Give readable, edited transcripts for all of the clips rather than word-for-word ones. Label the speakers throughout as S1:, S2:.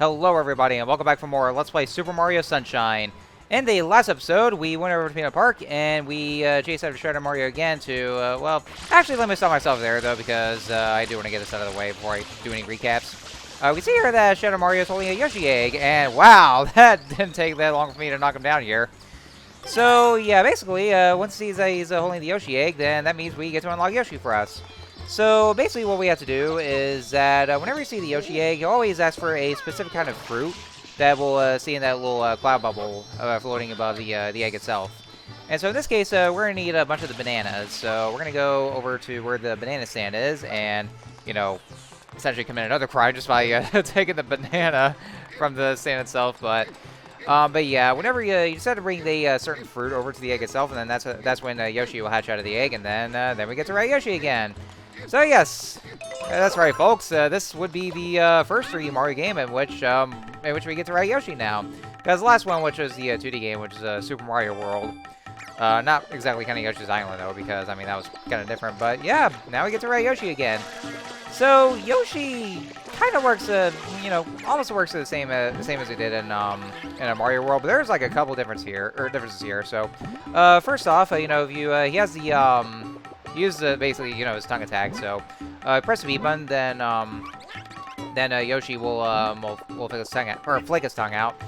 S1: Hello everybody and welcome back for more Let's Play Super Mario Sunshine. In the last episode, we went over to Peanut Park and we chased after Shredder Mario again to, well, actually let me stop myself there though because I do want to get this out of the way before I do any recaps. We see here that Shredder Mario is holding a Yoshi egg and wow, that didn't take that long for me to knock him down here. So yeah, basically, once he's holding the Yoshi egg, then that means we get to unlock Yoshi for us. So basically what we have to do is that whenever you see the Yoshi egg, you always ask for a specific kind of fruit that we'll see in that little cloud bubble floating above the egg itself. And so in this case, we're going to need a bunch of the bananas. So we're going to go over to where the banana stand is and, you know, essentially commit another crime just by taking the banana from the stand itself. But yeah, whenever you decide to bring the certain fruit over to the egg itself, and then that's when Yoshi will hatch out of the egg, and then we get to ride Yoshi again. So yes, that's right, folks. This would be the first 3D Mario game in which we get to ride Yoshi now. Because the last one, which was the 2D game, which is Super Mario World, not exactly kind of Yoshi's Island though, because I mean that was kind of different. But yeah, now we get to ride Yoshi again. So Yoshi kind of works, you know, almost works the same as it did in a Mario World, but there's like a couple differences here. So first off, you know, if you he has the use basically, you know, his tongue attack. So press the B button, then Yoshi will flake his tongue out.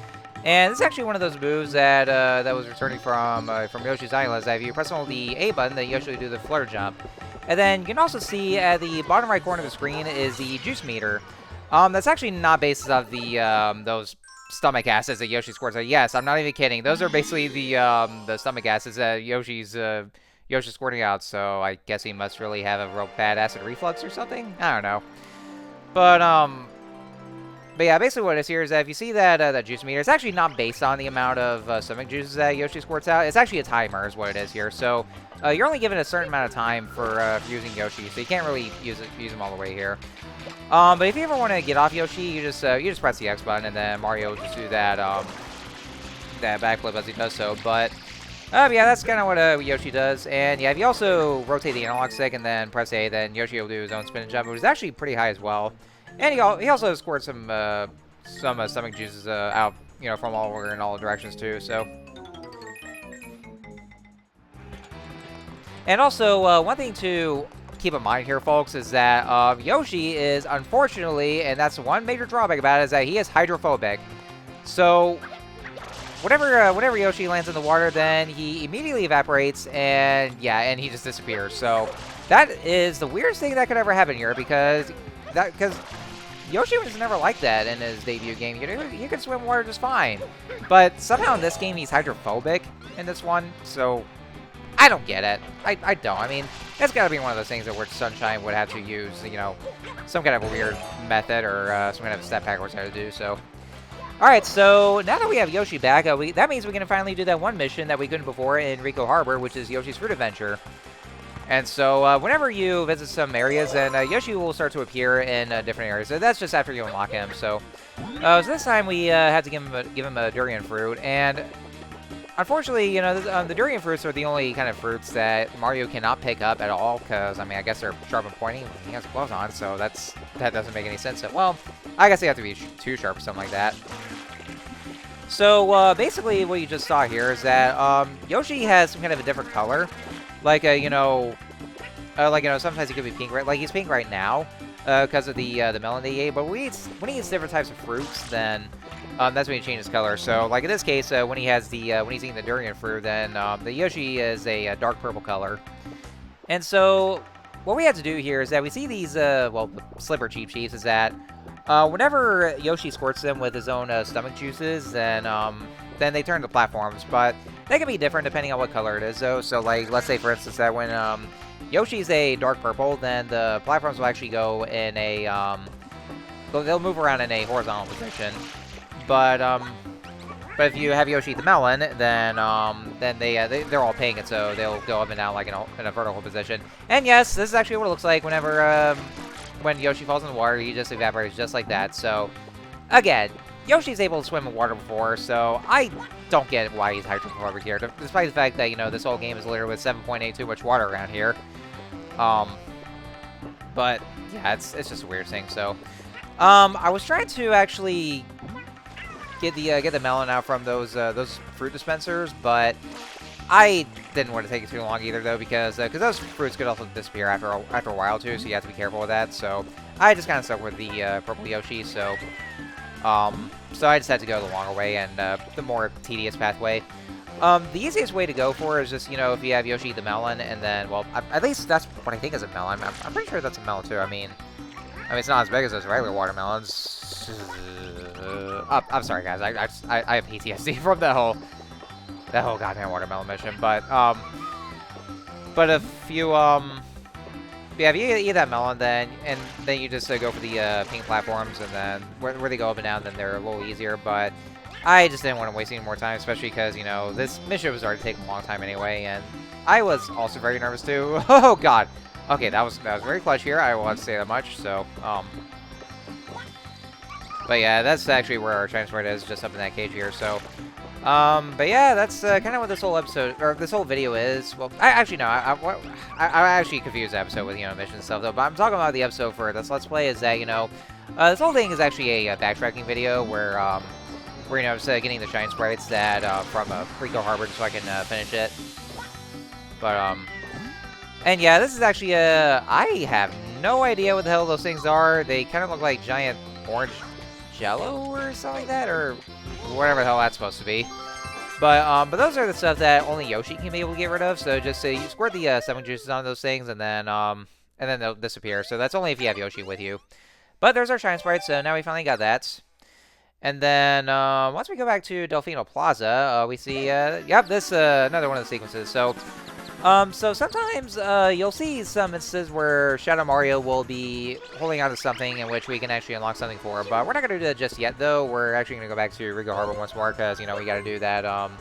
S1: And this is actually one of those moves that that was returning from Yoshi's Island. Is that if you press on the A button, then Yoshi will do the flutter jump. And then you can also see at the bottom right corner of the screen is the juice meter. That's actually not based off the those stomach acids that Yoshi squirts out. Yes, I'm not even kidding. Those are basically the stomach acids that Yoshi's squirting out, so I guess he must really have a real bad acid reflux or something? I don't know. But yeah, basically what it is here is that if you see that that juice meter, it's actually not based on the amount of stomach juices that Yoshi squirts out. It's actually a timer is what it is here. So you're only given a certain amount of time for using Yoshi, so you can't really use him all the way here. But if you ever want to get off Yoshi, you just press the X button, and then Mario will just do that that backflip as he does so. But yeah, that's kind of what Yoshi does. And yeah, if you also rotate the analog stick and then press A, then Yoshi will do his own spin and jump, which is actually pretty high as well. And he also squirts some stomach juices out, you know, from all over in all directions too. So. And also, one thing to keep in mind here, folks, is that Yoshi is, unfortunately, and that's one major drawback about it, is that he is hydrophobic. So whenever Yoshi lands in the water, then he immediately evaporates, and yeah, and he just disappears. So that is the weirdest thing that could ever happen here, because Yoshi was never like that in his debut game. He could swim water just fine, but somehow in this game he's hydrophobic in this one. So I don't get it. I don't. I mean, it's got to be one of those things that where Sunshine would have to use, you know, some kind of a weird method or some kind of step backwards how to do so. Alright, so now that we have Yoshi back, that means we can finally do that one mission that we couldn't before in Ricco Harbor, which is Yoshi's Fruit Adventure. And so whenever you visit some areas, then Yoshi will start to appear in different areas. So that's just after you unlock him. So this time we had to give him a durian fruit. And unfortunately, you know, the durian fruits are the only kind of fruits that Mario cannot pick up at all. Because, I mean, I guess they're sharp and pointy. He has gloves on, so that doesn't make any sense. Well, I guess they have to be too sharp or something like that. So basically what you just saw here is that Yoshi has some kind of a different color. Like, you know, sometimes he could be pink, right? Like, he's pink right now because of the melon they ate. But when he eats different types of fruits, then that's when he changes color. So, like in this case, when he's eating the durian fruit, then the Yoshi is a dark purple color. And so what we have to do here is that we see these, well, the slipper Cheep Cheeps is that whenever Yoshi squirts them with his own stomach juices, then they turn to platforms. But they can be different depending on what color it is, though. So, like, let's say, for instance, that when Yoshi's a dark purple, then the platforms will actually go in a, they'll move around in a horizontal position. But if you have Yoshi the melon, then they're all pink, and so they'll go up and down like in a vertical position. And yes, this is actually what it looks like whenever when Yoshi falls in the water. He just evaporates just like that. So again, Yoshi's able to swim in water before, so I don't get why he's hydrophobic here, despite the fact that, you know, this whole game is littered with 7.8 too much water around here. But yeah, it's just a weird thing. So I was trying to actually get the melon out from those fruit dispensers, but I didn't want to take it too long either, though, because those fruits could also disappear after a while too, so you have to be careful with that. So I just kind of stuck with the purple Yoshi. So so I just had to go the longer way and the more tedious pathway. The easiest way to go for is just, if you have Yoshi eat the melon, and then, well, at least that's what I think is a melon. I'm pretty sure that's a melon too. I mean, it's not as big as those regular watermelons. I'm sorry, guys. I have PTSD from that whole goddamn watermelon mission. But if you yeah, if you eat that melon, then you just go for the pink platforms, and then where they go up and down, then they're a little easier. But I just didn't want to waste any more time, especially because this mission was already taking a long time anyway, and I was also very nervous too. Oh god. Okay, that was very clutch here. I will have to say that much. So but yeah, that's actually where our Shine Sprite is, just up in that cage here. So but yeah, that's kind of what this whole episode, or this whole video is. Well, I actually confused the episode with, missions and stuff, though. But I'm talking about the episode for this Let's Play is that, this whole thing is actually a backtracking video where I was getting the Shine Sprites that, from Ricco Harbor so I can finish it. But, and yeah, this is actually, I have no idea what the hell those things are. They kind of look like giant orange jello or something like that, or whatever the hell that's supposed to be. But those are the stuff that only Yoshi can be able to get rid of. So just you squirt the summon juices on those things, and then they'll disappear. So that's only if you have Yoshi with you. But there's our Shine Sprites, so now we finally got that. And then once we go back to Delfino Plaza, we see yep, this another one of the sequences. So sometimes you'll see some instances where Shadow Mario will be holding on to something in which we can actually unlock something for. But we're not going to do that just yet, though. We're actually going to go back to Ricco Harbor once more because, we got to do that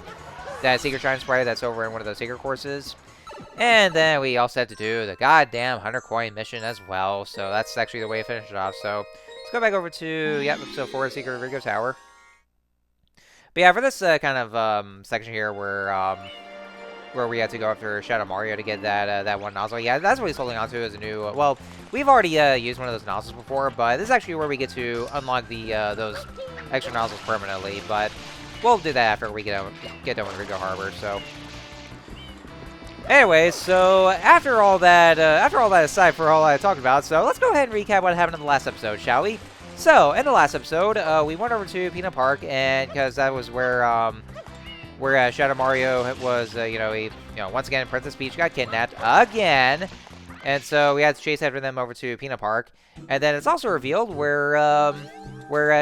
S1: that secret Shine Sprite that's over in one of those secret courses. And then we also have to do the goddamn 100 coin mission as well. So that's actually the way to finish it off. So let's go back over to, yep, episode 4, Secret Ricco Tower. But yeah, for this kind of section here where we had to go after Shadow Mario to get that one nozzle. Yeah, that's what he's holding on to as a new... well, we've already used one of those nozzles before, but this is actually where we get to unlock the those extra nozzles permanently. But we'll do that after we get done with Ricco Harbor. So, anyway, so after all that aside for all I talked about, so let's go ahead and recap what happened in the last episode, shall we? So, in the last episode, we went over to Peanut Park, and because that was where Shadow Mario was, once again, Princess Peach got kidnapped again. And so we had to chase after them over to Peanut Park. And then it's also revealed where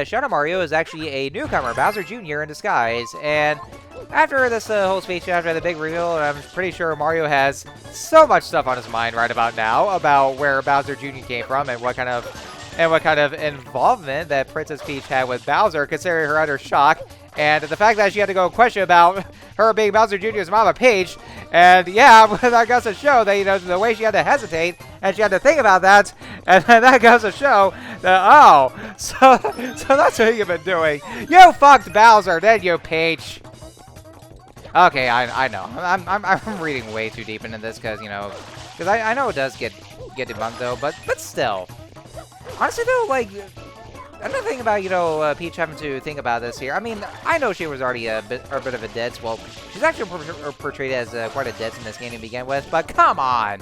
S1: Shadow Mario is actually a newcomer, Bowser Jr. in disguise. And after this whole speech, after the big reveal, I'm pretty sure Mario has so much stuff on his mind right about now about where Bowser Jr. came from and what kind of involvement that Princess Peach had with Bowser, considering her utter shock. And the fact that she had to go question about her being Bowser Jr.'s Mama Peach. And yeah, that goes to show that, the way she had to hesitate and she had to think about that. And that goes to show that, oh, so that's what you've been doing. You fucked Bowser, didn't you, Peach? Okay, I know. I'm reading way too deep into this because, I know it does get debunked, though. But still. Honestly, though, another thing about, Peach having to think about this here. I mean, I know she was already a bit of a ditz. Well, she's actually portrayed as quite a ditz in this game to begin with. But come on.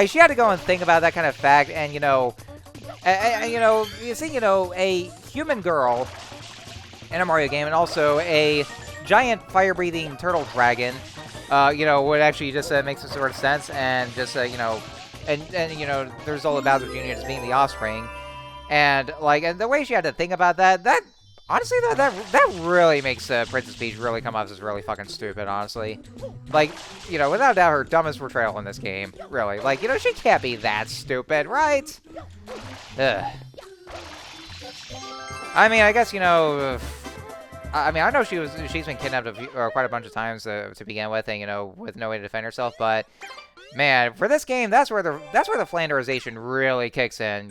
S1: She had to go and think about that kind of fact. And, you see, a human girl in a Mario game and also a giant fire-breathing turtle dragon, would actually just make some sort of sense. And just, and the result of Bowser Jr. just being the offspring. And and the way she had to think about that honestly, though, that really makes Princess Peach really come off as really fucking stupid, honestly. Without doubt, her dumbest portrayal in this game, really. She can't be that stupid, right? Ugh. I mean, I guess, I mean, I know she's been kidnapped quite a bunch of times to begin with, and, with no way to defend herself, but, man, for this game, that's where the Flanderization really kicks in,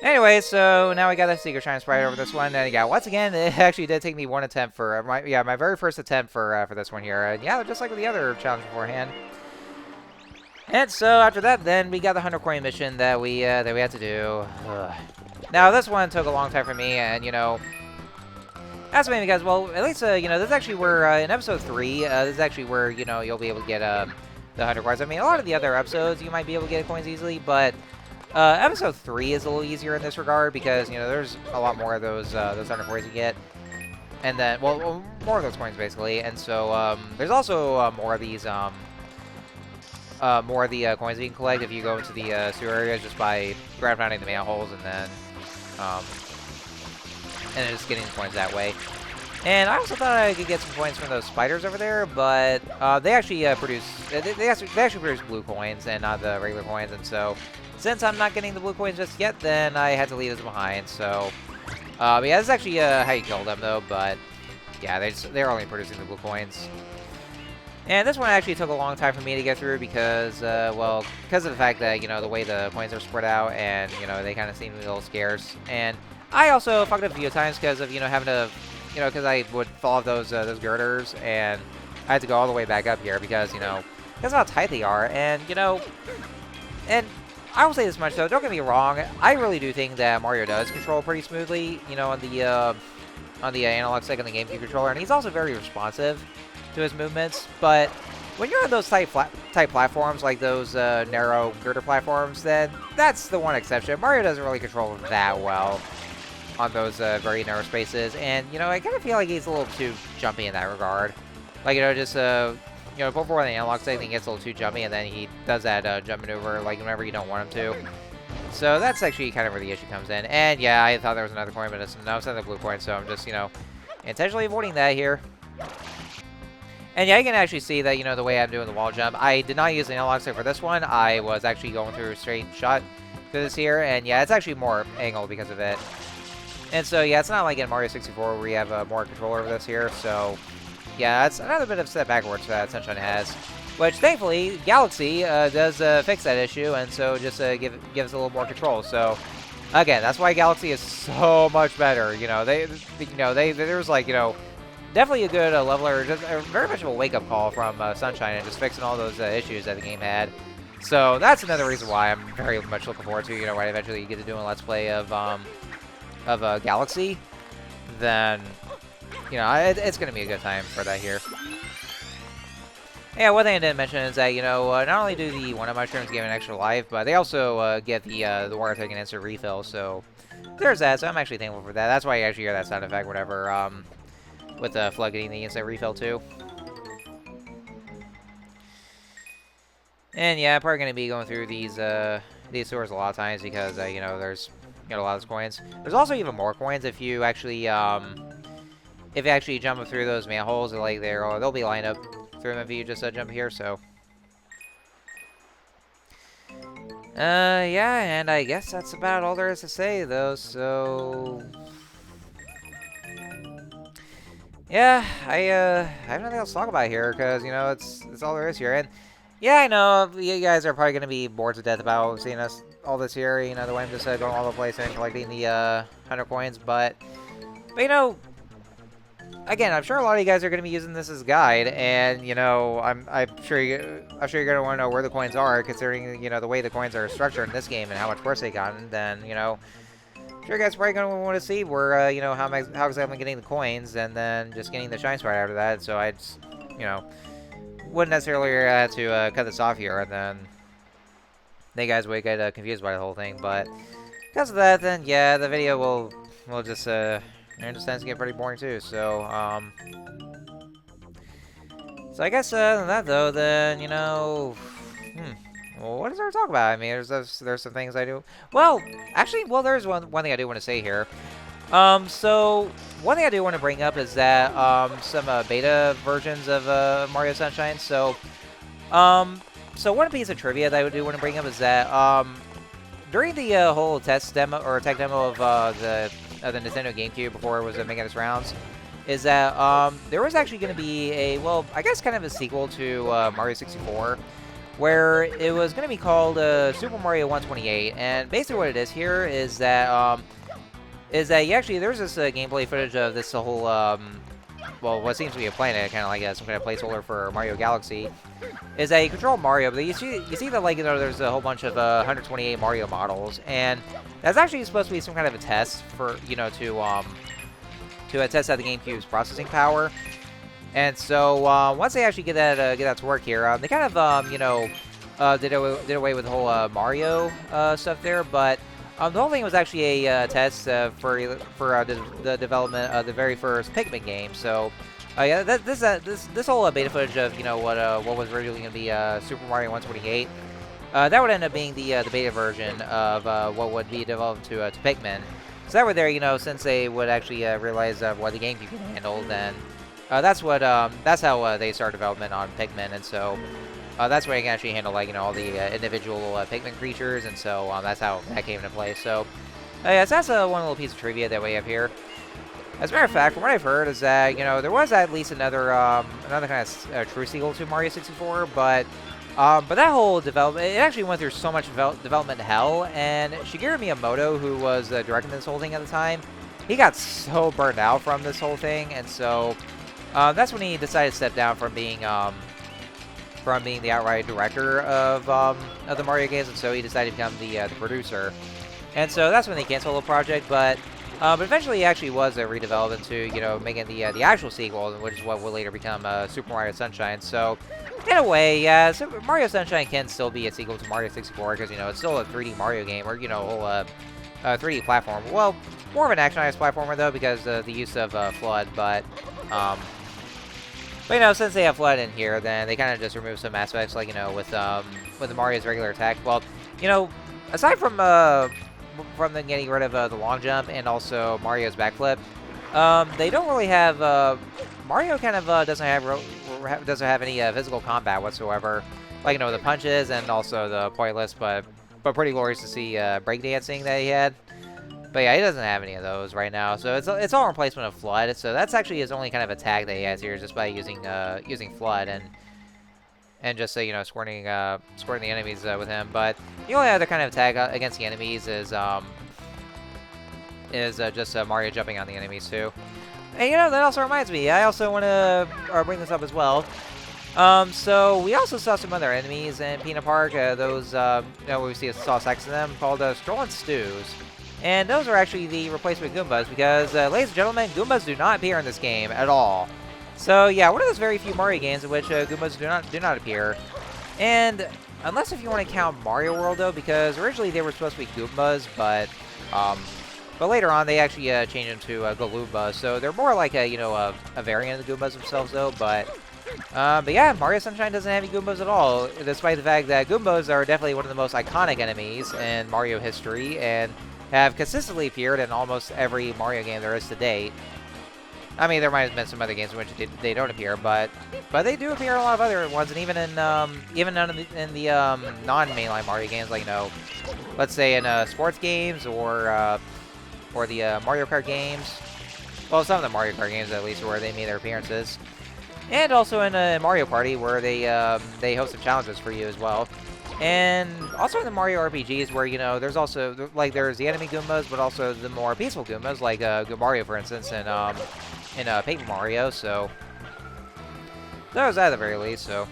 S1: Anyway, so now we got the Secret Shine Sprite over this one, and yeah, once again, it actually did take me one attempt for my very first attempt for this one here, and yeah, just like with the other challenge beforehand. And so after that, then we got the 100 coin mission that we had to do. Ugh. Now, this one took a long time for me, and, you know, that's mainly because, well, at least, you know, this is actually where, in episode 3, this is actually where, you know, you'll be able to get, the 100 coins. I mean, a lot of the other episodes, you might be able to get coins easily, but, episode 3 is a little easier in this regard, because, you know, there's a lot more of those 100 coins you get. And then, well, more of those coins, basically, and so, there's also, more of these, more of the coins you can collect if you go into the sewer areas just by ground-pounding the manholes and then just getting the coins that way. And I also thought I could get some coins from those spiders over there, but they actually produce they actually produce blue coins and not the regular coins. And so, since I'm not getting the blue coins just yet, then I had to leave this behind. So, but yeah, this is actually how you kill them though. But yeah, they're only producing the blue coins. And this one actually took a long time for me to get through because, well, because of the fact that, you know, the way the coins are spread out and, you know, they kind of seem a little scarce. And I also fucked up a few times because of, you know, having to, you know, because I would fall off those girders and I had to go all the way back up here because, you know, that's how tight they are. And, you know, and I will say this much, though, don't get me wrong, I really do think that Mario does control pretty smoothly, you know, on the analog stick and the GameCube controller. And he's also very responsive to his movements, but when you're on those tight platforms, like those narrow girder platforms, then that's the one exception. Mario doesn't really control that well on those very narrow spaces, and, you know, I kind of feel like he's a little too jumpy in that regard. Like, you know, just, you know, before the analog stick, he gets a little too jumpy, and then he does that jump maneuver, like, whenever you don't want him to. So that's actually kind of where the issue comes in. And, yeah, I thought there was another coin, but it's another blue coin, so I'm just, you know, intentionally avoiding that here. And yeah, you can actually see that, you know, the way I'm doing the wall jump. I did not use the analog stick for this one. I was actually going through a straight shot through this here. And yeah, it's actually more angled because of it. And so, yeah, it's not like in Mario 64 where you have more control over this here. So, yeah, it's another bit of a step backwards that Sunshine has. Which, thankfully, Galaxy does fix that issue. And so just give us a little more control. So, again, that's why Galaxy is so much better. You know, there was like, you know, definitely a good leveler, just very much of a wake-up call from Sunshine and just fixing all those issues that the game had. So that's another reason why I'm very much looking forward to, you know, when I eventually get to do a Let's Play of Galaxy. Then, you know, it's going to be a good time for that here. Yeah, one thing I didn't mention is that, you know, not only do the Wonder Mushrooms give an extra life, but they also get the water tank an instant refill. So there's that. So I'm actually thankful for that. That's why you actually hear that sound effect whenever with Flood getting the instant refill too. And yeah, I'm probably going to be going through these sewers a lot of times because, you know, there's, you know, a lot of those coins. There's also even more coins if you actually jump through those manholes, like they'll be lined up through them if you just jump here, so. Yeah, and I guess that's about all there is to say, though, so. Yeah, I have nothing else to talk about here, because, you know, it's all there is here. And, yeah, I know, you guys are probably going to be bored to death about seeing us all this here, you know, the way I'm just going all over the place and collecting the 100 coins, but, you know, again, I'm sure a lot of you guys are going to be using this as a guide, and, you know, I'm sure you're going to want to know where the coins are, considering, you know, the way the coins are structured in this game and how much worse they've gotten, then, you know, I'm sure you guys are probably going to want to see where, you know, how exactly I'm getting the coins, and then just getting the Shine Sprite after that, so I just, you know, wouldn't necessarily have to cut this off here, and then you guys would get confused by the whole thing, but because of that, then, yeah, the video will just, it tends to get pretty boring too, so, so I guess, other than that, though, then, you know, well, what is there to talk about? I mean, there's some things I do. Well, actually, there's one thing I do want to say here. So, one thing I do want to bring up is that, some, beta versions of, Mario Sunshine, so, one piece of trivia that I do want to bring up is that, during the, whole test demo, or tech demo of, the Nintendo GameCube before it was making its rounds, is that, there was actually going to be I guess kind of a sequel to, Mario 64, where it was going to be called Super Mario 128, and basically what it is here is that there's this gameplay footage of this whole well, what seems to be a planet, kind of like some kind of placeholder for Mario Galaxy, is that you control Mario, but you see that, like, there's a whole bunch of 128 Mario models, and that's actually supposed to be some kind of a test for, to test out the GameCube's processing power. And so once they actually get that to work here, they kind of did away with the whole Mario stuff there, but the whole thing was actually a test for the development of the very first Pikmin game. So yeah, this whole beta footage of what was originally going to be Super Mario 128, that would end up being the beta version of what would be developed to Pikmin. So that way there, since they would actually realize what the GameCube can handle, then that's how they start development on Pikmin, and so that's where you can actually handle all the individual Pikmin creatures, and so that's how that came into play. So yeah, so that's one little piece of trivia that we have here. As a matter of fact, from what I've heard is that there was at least another kind of true sequel to Mario 64, but that whole development, it actually went through so much development hell, and Shigeru Miyamoto, who was directing this whole thing at the time, he got so burned out from this whole thing, and so that's when he decided to step down from being the outright director of the Mario games, and so he decided to become the producer. And so that's when they canceled the project, but eventually he actually was redeveloped into making the actual sequel, which is what would later become Super Mario Sunshine. So in a way, yeah, Super Mario Sunshine can still be a sequel to Mario 64 because it's still a 3D Mario game, or whole 3D platform. Well, more of an actionized platformer though, because the use of FLUDD, but since they have FLUDD in here, then they kind of just remove some aspects, like with the Mario's regular attack. Well, aside from them getting rid of the long jump and also Mario's backflip, they don't really have Mario kind of doesn't have any physical combat whatsoever, like the punches and also the pointless but pretty glorious to see breakdancing that he had. But yeah, he doesn't have any of those right now, so it's all replacement of FLUDD. So that's actually his only kind of attack that he has here, is just by using FLUDD and just squirting the enemies with him. But the only other kind of attack against the enemies is just Mario jumping on the enemies too. And that also reminds me, I also want to bring this up as well. So we also saw some other enemies in Peanut Park. Those we saw 6 of them called Strollin' Stews. And those are actually the replacement Goombas, because, ladies and gentlemen, Goombas do not appear in this game at all. So, yeah, one of those very few Mario games in which Goombas do not appear. And, unless if you want to count Mario World, though, because originally they were supposed to be Goombas, but later on they actually changed them to Galoombas. So they're more like a variant of the Goombas themselves, though, but yeah, Mario Sunshine doesn't have any Goombas at all, despite the fact that Goombas are definitely one of the most iconic enemies in Mario history, and have consistently appeared in almost every Mario game there is to date. I mean, there might have been some other games in which they don't appear, but they do appear in a lot of other ones, and even in the non-mainline Mario games, like let's say in sports games or the Mario Kart games. Well, some of the Mario Kart games at least, where they made their appearances, and also in Mario Party, where they host some challenges for you as well. And also in the Mario RPGs, where there's also there's the enemy Goombas, but also the more peaceful Goombas, like Mario, for instance, in Paper Mario. So that was at the very least. So,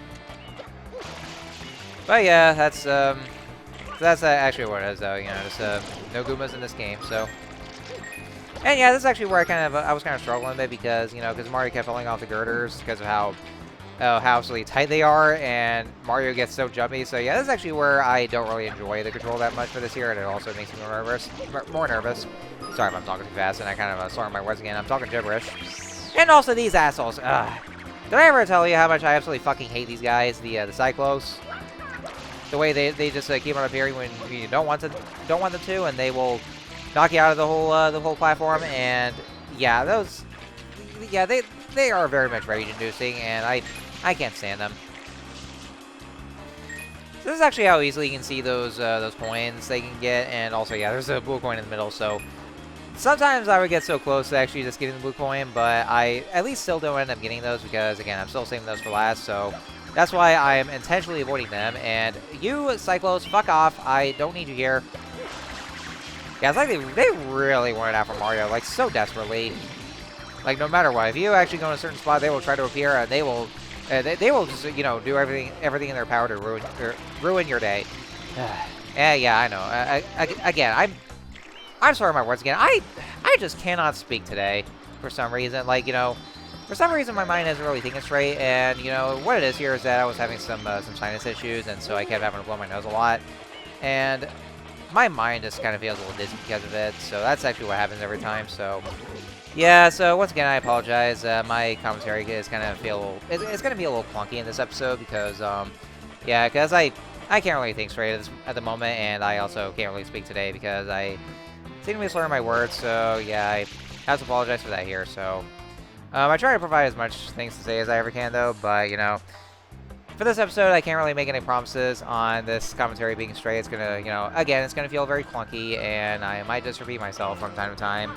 S1: but yeah, that's actually what it is, though. Just no Goombas in this game. So, and yeah, this is actually where I was kind of struggling a bit, because because Mario kept falling off the girders because of how absolutely tight they are, and Mario gets so jumpy. So yeah, this is actually where I don't really enjoy the control that much for this here, and it also makes me more nervous. Sorry if I'm talking too fast, and I kind of slurring my words again. I'm talking gibberish. And also these assholes. Did I ever tell you how much I absolutely fucking hate these guys, the Cyclos? The way they just keep on appearing when you don't want them to, and they will knock you out of the whole platform. And yeah, they are very much rage-inducing, and I can't stand them. So this is actually how easily you can see those coins they can get, and also, yeah, there's a blue coin in the middle, so sometimes I would get so close to actually just getting the blue coin, but I at least still don't end up getting those, because, again, I'm still saving those for last, so that's why I am intentionally avoiding them. And you, Cyclos, fuck off. I don't need you here. Yeah, it's like they really wanted out for Mario, like, so desperately. Like, no matter what, if you actually go in a certain spot, they will try to appear, and they will just, you know, do everything in their power to ruin your day. Yeah, I know. Again, I'm sorry my words again. I just cannot speak today for some reason. Like, you know, for some reason my mind isn't really thinking straight, and, you know, what it is here is that I was having some sinus issues, and so I kept having to blow my nose a lot, and my mind just kind of feels a little dizzy because of it, so that's actually what happens every time, so... Yeah, so once again, I apologize. My commentary is going to feel... It's going to be a little clunky in this episode because, yeah, because I can't really think straight at the moment, and I also can't really speak today because I seem to be slurring my words, so, yeah, I have to apologize for that here, so... I try to provide as much things to say as I ever can, though, but, you know... For this episode, I can't really make any promises on this commentary being straight. It's going to, you know, again, it's going to feel very clunky, and I might just repeat myself from time to time.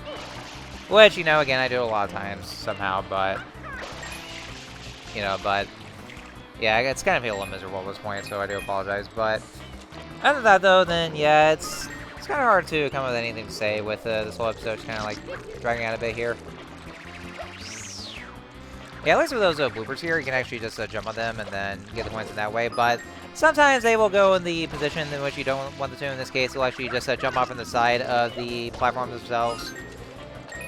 S1: Which, you know, again, I do a lot of times somehow, but, you know, but, yeah, it's kind of feel a little miserable at this point, so I do apologize, but, other than that, though, then, yeah, it's kind of hard to come up with anything to say with this whole episode. It's kind of, like, dragging out a bit here. Yeah, at least with those bloopers here, you can actually just jump on them and then get the points in that way, but sometimes they will go in the position in which you don't want them to. In this case, you'll actually just jump off on the side of the platforms themselves.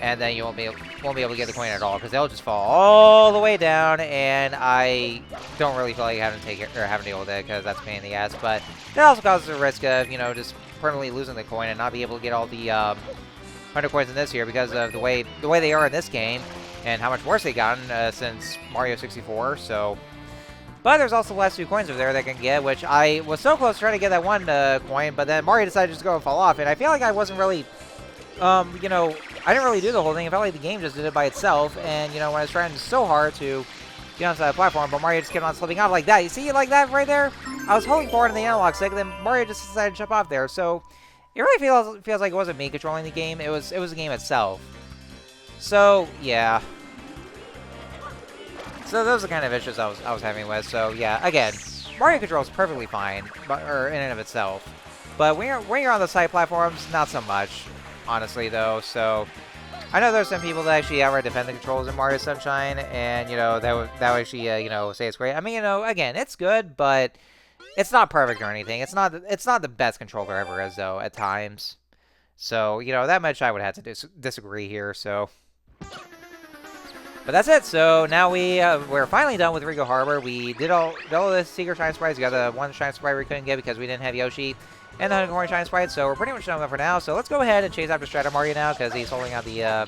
S1: And then you won't be able to get the coin at all because they'll just fall all the way down, and I don't really feel like having to take it or having to deal with it because that's a pain in the ass. But that also causes a risk of, you know, just permanently losing the coin and not be able to get all the 100 coins in this here because of the way they are in this game and how much worse they've gotten since Mario 64. So, but there's also the last 2 coins over there that I can get, which I was so close to trying to get that one coin, but then Mario decided to just go and fall off, and I feel like I wasn't really, you know. I didn't really do the whole thing. I felt like the game just did it by itself. And, you know, when I was trying so hard to get onto the platform, but Mario just kept on slipping off like that. You see it like that right there? I was holding forward in the analog stick, and then Mario just decided to jump off there. So it really feels like it wasn't me controlling the game. It was the game itself. So, yeah. So those are the kind of issues I was having with. So, yeah, again, Mario controls perfectly fine, or in and of itself. But when you're on the side platforms, not so much. Honestly, though, so I know there's some people that actually outright defend the controls in Mario Sunshine, and, you know, that would actually, you know, say it's great. I mean, you know, again, it's good, but it's not perfect or anything. It's not the best controller ever is, though, at times. So, you know, that much I would have to disagree here, so. But that's it. So now we're finally done with Ricco Harbor. We did all the secret Shine Sprites. We got the one Shine Sprite we couldn't get because we didn't have Yoshi and the Unicorn Shine Sprite, so we're pretty much done with that for now. So let's go ahead and chase after Strato Mario now, because he's holding out the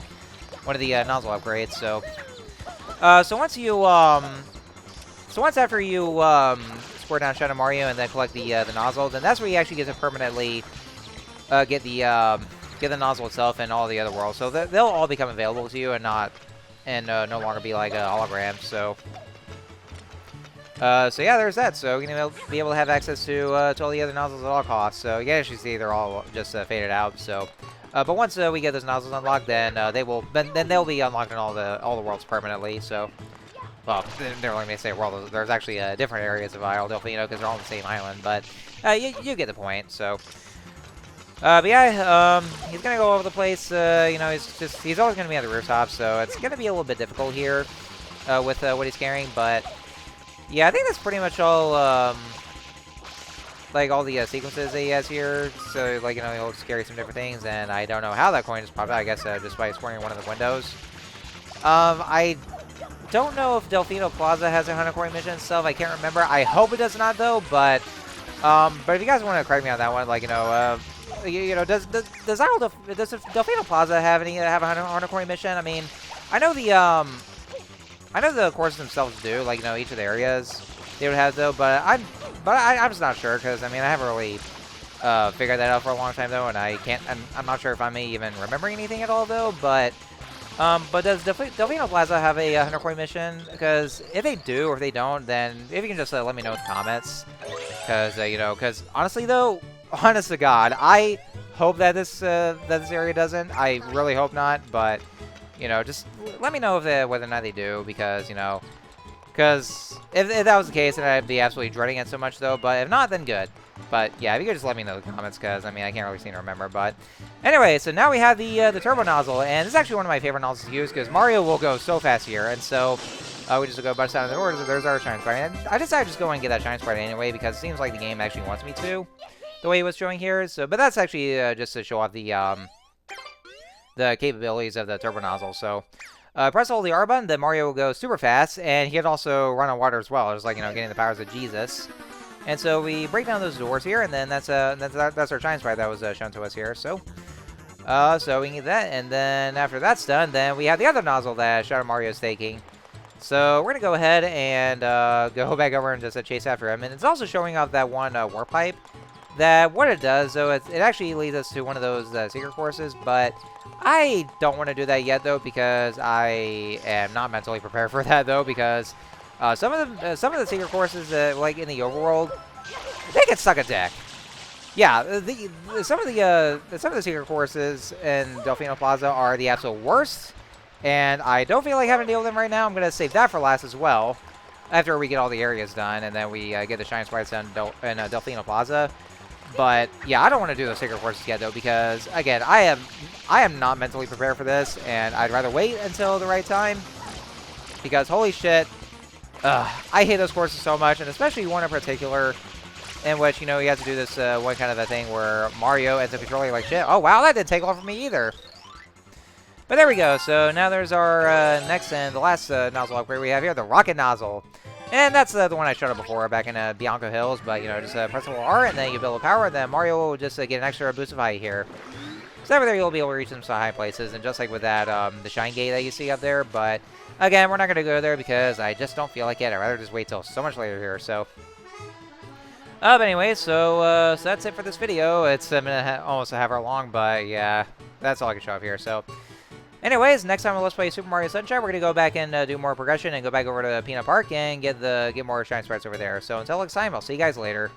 S1: one of the nozzle upgrades. So, once after you squirt down Shadow Mario and then collect the nozzle, then that's where you actually get to permanently get the nozzle itself and all the other worlds. So they'll all become available to you and no longer be like holograms. So yeah, there's that. So you're gonna be able to have access to all the other nozzles at all costs. So you can actually see they're all just faded out. So, but once we get those nozzles unlocked, then they'll be unlocked in all the worlds permanently. So, well, they're only gonna say world. There's actually different areas of Isle Delfino because they're all on the same island. But you get the point. So, but yeah, he's gonna go over the place. You know, he's always gonna be on the rooftop. So it's gonna be a little bit difficult here with what he's carrying, but. Yeah, I think that's pretty much all, like, all the sequences that he has here. So, like, you know, he'll just carry some different things, and I don't know how that coin just popped out. I guess just by scoring one of the windows. I don't know if Delfino Plaza has a 100 coin mission itself. I can't remember. I hope it does not, though, but if you guys want to correct me on that one, like, you know, does Delfino Plaza have a 100 coin mission? I mean, I know the courses themselves do, like, you know, each of the areas they would have, though, but I'm just not sure, because, I mean, I haven't really figured that out for a long time, though, and I'm not sure if I'm even remembering anything at all, though, but does Delfino Plaza have a 100 coin mission? Because if they do, or if they don't, then if you can just let me know in the comments, because, you know, because, honestly, though, honest to God, I hope that this area doesn't. I really hope not, but... You know, just let me know whether or not they do, because, you know, Because if that was the case, then I'd be absolutely dreading it so much, though. But if not, then good. But yeah, if you could just let me know in the comments, because I mean, I can't really seem to remember. But anyway, so now we have the turbo nozzle, and this is actually one of my favorite nozzles to use because Mario will go so fast here, and so we just go bust down in the door. There's our Shine Sprite. And I decided to just go and get that Shine Sprite anyway because it seems like the game actually wants me to, the way it was showing here. So, but that's actually just to show off the capabilities of the turbo nozzle. So. Press hold the R button, then Mario will go super fast, and he can also run on water as well. It's like, you know, getting the powers of Jesus. And so we break down those doors here, and then that's our Shine Sprite that was shown to us here. So, so we can get that, and then after that's done, then we have the other nozzle that Shadow Mario is taking. So we're gonna go ahead and go back over and just chase after him. And it's also showing off that one warp pipe. That what it does, so it actually leads us to one of those secret courses, but I don't want to do that yet, though, because I am not mentally prepared for that, though, because some of the secret courses, like in the overworld, they can suck a dick. Yeah, some of the secret courses in Delfino Plaza are the absolute worst, and I don't feel like having to deal with them right now. I'm gonna save that for last as well, after we get all the areas done, and then we get the Shine Sprites done in Delfino Plaza. But yeah, I don't want to do those secret courses yet, though, because again, I am not mentally prepared for this, and I'd rather wait until the right time. Because holy shit, I hate those courses so much, and especially one in particular, in which, you know, you have to do this one kind of a thing where Mario ends up controlling like shit. Oh wow, that didn't take long for me either. But there we go. So now there's our next and the last nozzle upgrade we have here, the rocket nozzle. And that's the one I showed up before back in Bianco Hills, but, you know, just press a little R, and then you build a power, and then Mario will just get an extra boost of height here. So over there, you'll be able to reach some high places, and just like with that, the Shine Gate that you see up there, but, again, we're not going to go there because I just don't feel like it. I'd rather just wait till so much later here, so. But anyway, so that's it for this video. It's been almost a half hour long, but, yeah, that's all I can show up here, so. Anyways, next time on Let's Play Super Mario Sunshine, we're going to go back and do more progression and go back over to Peanut Park and get more Shine Sprites over there. So until next time, I'll see you guys later.